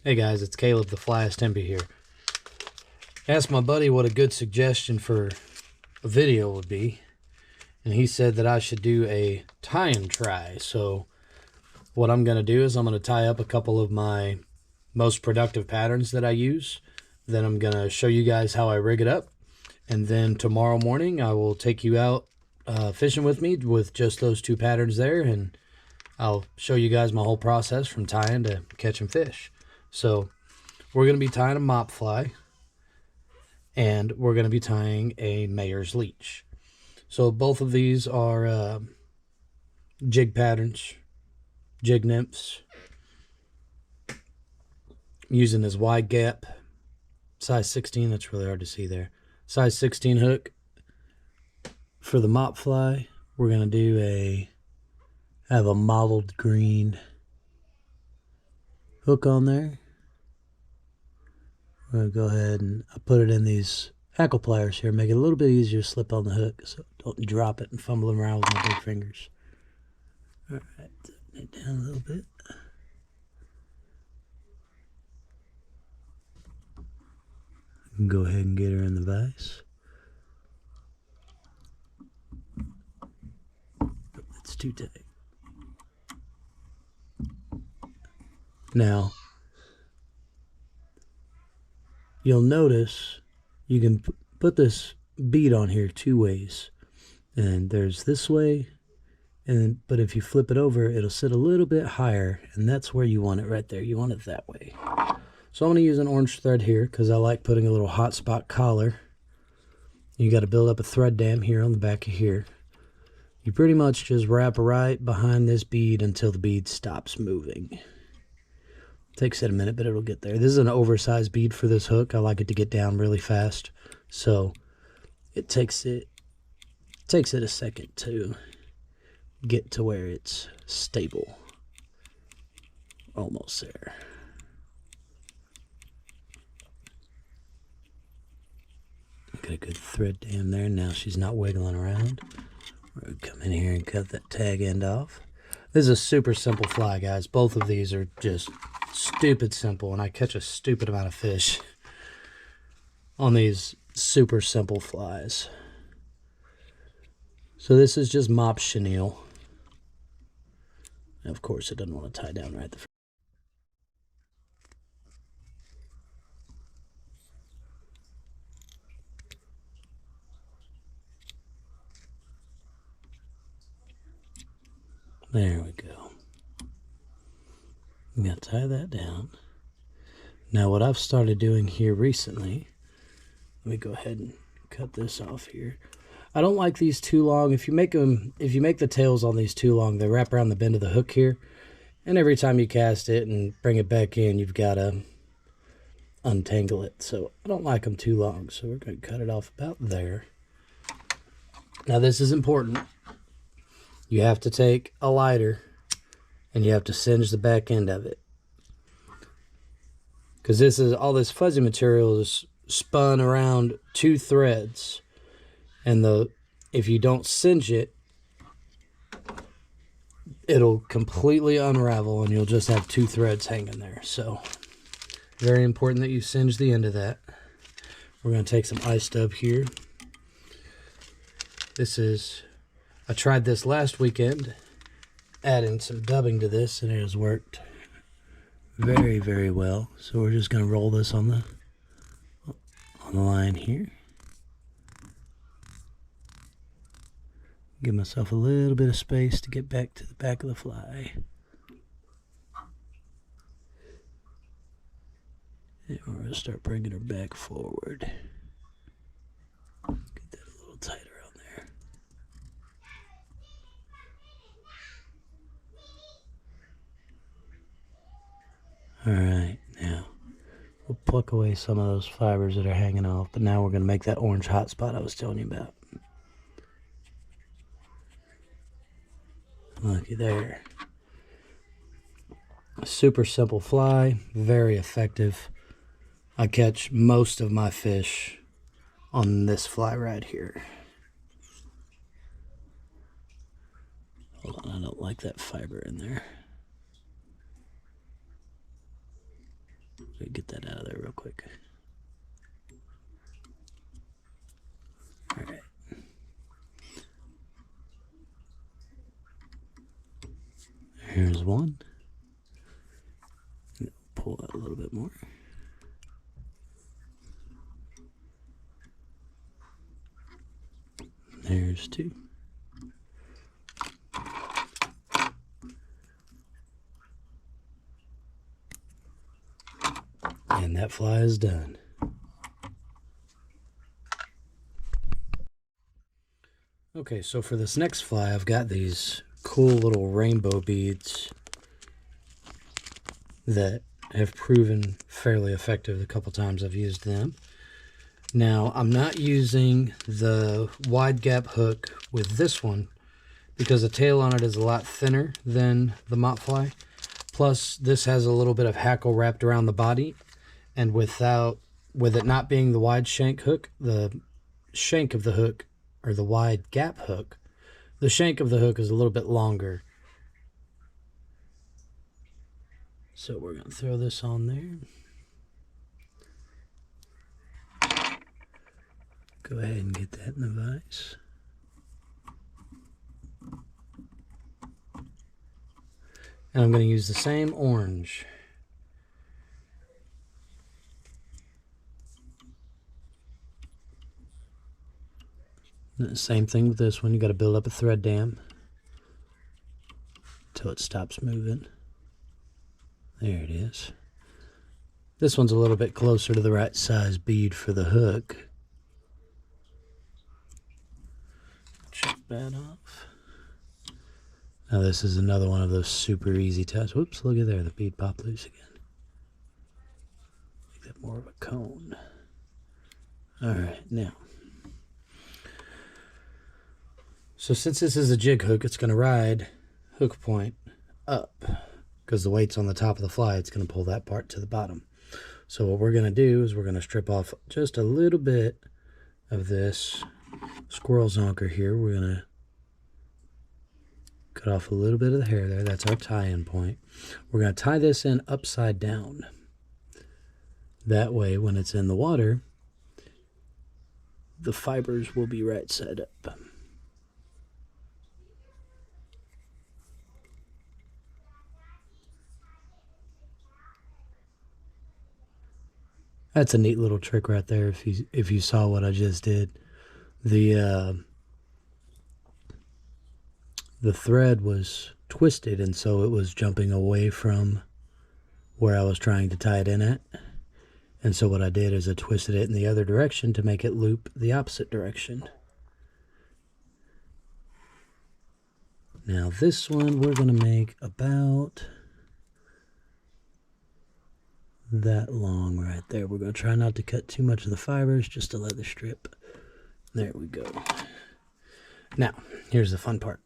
Hey guys, it's Caleb the Flyest Tempy here. Asked my buddy what a good suggestion for a video would be, and he said that I should do a tie and try. So what I'm going to do is I'm going to tie up a couple of my most productive patterns that I use. Then I'm going to show you guys how I rig it up, and then tomorrow morning I will take you out fishing with me with just those two patterns there, and I'll show you guys my whole process from tying to catching fish. So we're going to be tying a mop fly, and we're going to be tying a mayor's leech. So both of these are jig patterns, jig nymphs. I'm using this wide gap, size 16. That's really hard to see there. Size 16 hook. For the mop fly, we're going to have a mottled green hook on there. I'm going to go ahead and put it in these hackle pliers here, make it a little bit easier to slip on the hook so don't drop it and fumble around with my big fingers. All right, tighten it down a little bit. I can go ahead and get her in the vise. It's too tight. Now, you'll notice you can put this bead on here two ways, and there's this way, but if you flip it over, it'll sit a little bit higher, and that's where you want it, right there. You want it that way. So I'm going to use an orange thread here because I like putting a little hot spot collar. You got to build up a thread dam here on the back of here. You pretty much just wrap right behind this bead until the bead stops moving. Takes it a minute, but it'll get there. This is an oversized bead for this hook. I like it to get down really fast, so it takes it a second to get to where it's stable. Almost there. Got a good thread dam there. Now she's not wiggling around. We're going to come in here and cut that tag end off. This is a super simple fly, guys. Both of these are just stupid simple, and I catch a stupid amount of fish on these super simple flies. So this is just mop chenille. And of course, it doesn't want to tie down right the first. There we go. I'm going to tie that down. Now what I've started doing here recently, let me go ahead and cut this off here. I don't like these too long. If you make the tails on these too long, they wrap around the bend of the hook here. And every time you cast it and bring it back in, you've got to untangle it. So I don't like them too long. So we're going to cut it off about there. Now this is important. You have to take a lighter and you have to singe the back end of it, because all this fuzzy material is spun around two threads, and if you don't singe it, it'll completely unravel and you'll just have two threads hanging there. So very important that you singe the end of that. We're going to take some ice dub here. I tried this last weekend, adding some dubbing to this, and it has worked very, very well. So we're just going to roll this on the line here. Give myself a little bit of space to get back to the back of the fly. And we're going to start bringing her back forward. Get that a little tighter on there. Alright, now we'll pluck away some of those fibers that are hanging off, but now we're going to make that orange hot spot I was telling you about. Looky there. Super simple fly, very effective. I catch most of my fish on this fly right here. Hold on, I don't like that fiber in there. Get that out of there real quick. All right. Here's one. Pull out a little bit more. There's two. And that fly is done. Okay, so for this next fly, I've got these cool little rainbow beads that have proven fairly effective the couple times I've used them. Now, I'm not using the wide gap hook with this one because the tail on it is a lot thinner than the mop fly. Plus, this has a little bit of hackle wrapped around the body, and with it not being the wide shank hook, the shank of the hook, or the wide gap hook, the shank of the hook is a little bit longer. So we're going to throw this on there. Go ahead and get that in the vise. And I'm going to use the same orange. Same thing with this one. You got to build up a thread dam until it stops moving. There it is. This one's a little bit closer to the right size bead for the hook. Check that off. Now this is another one of those super easy ties. Whoops, look at there, the bead popped loose again. Make that more of a cone. Alright, now. So since this is a jig hook, it's going to ride hook point up. Because the weight's on the top of the fly, it's going to pull that part to the bottom. So what we're going to do is we're going to strip off just a little bit of this squirrel zonker here. We're going to cut off a little bit of the hair there. That's our tie-in point. We're going to tie this in upside down. That way, when it's in the water, the fibers will be right side up. That's a neat little trick right there. If you saw what I just did, the thread was twisted, and so it was jumping away from where I was trying to tie it in at. And so what I did is I twisted it in the other direction to make it loop the opposite direction. Now this one we're going to make about that long right there. We're going to try not to cut too much of the fibers, just to let the strip. There we go. Now, here's the fun part.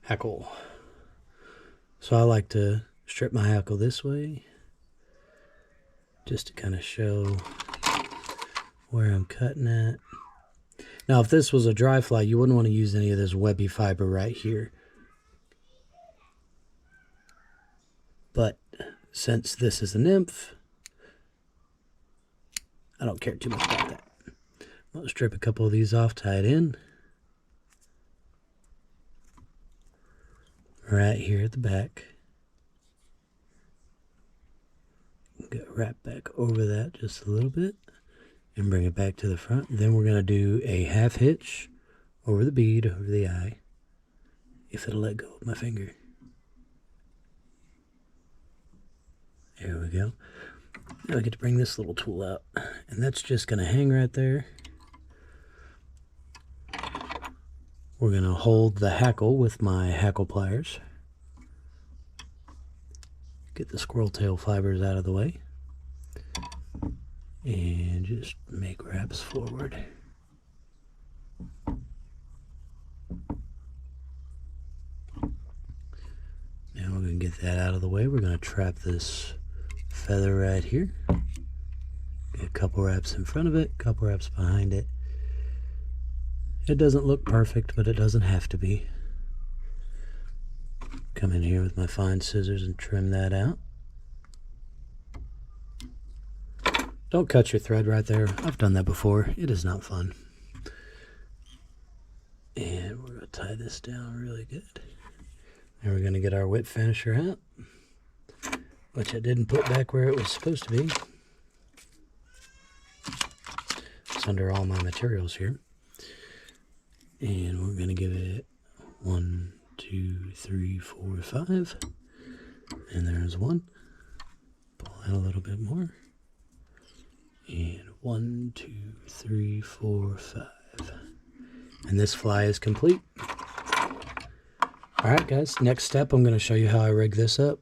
Hackle. So I like to strip my hackle this way, just to kind of show where I'm cutting at. Now, if this was a dry fly, you wouldn't want to use any of this webby fiber right here. But since this is a nymph, I don't care too much about that. I'm going to strip a couple of these off, tie it in. Right here at the back. Get wrapped back over that just a little bit and bring it back to the front. Then we're going to do a half hitch over the bead, over the eye, if it'll let go of my finger. There we go. Now I get to bring this little tool out, and that's just going to hang right there. We're going to hold the hackle with my hackle pliers. Get the squirrel tail fibers out of the way. And just make wraps forward. Now we're going to get that out of the way. We're going to trap this feather right here. Get a couple wraps in front of it, a couple wraps behind it. It doesn't look perfect, but it doesn't have to be. come in here with my fine scissors and trim that out. Don't cut your thread right there. I've done that before. It is not fun. And we're going to tie this down really good. And we're going to get our whip finisher out, which I didn't put back where it was supposed to be. It's under all my materials here. And we're going to give it 1, 2, 3, 4, 5. And there's 1. Pull out a little bit more. And 1, 2, 3, 4, 5. And this fly is complete. Alright guys, next step I'm going to show you how I rig this up.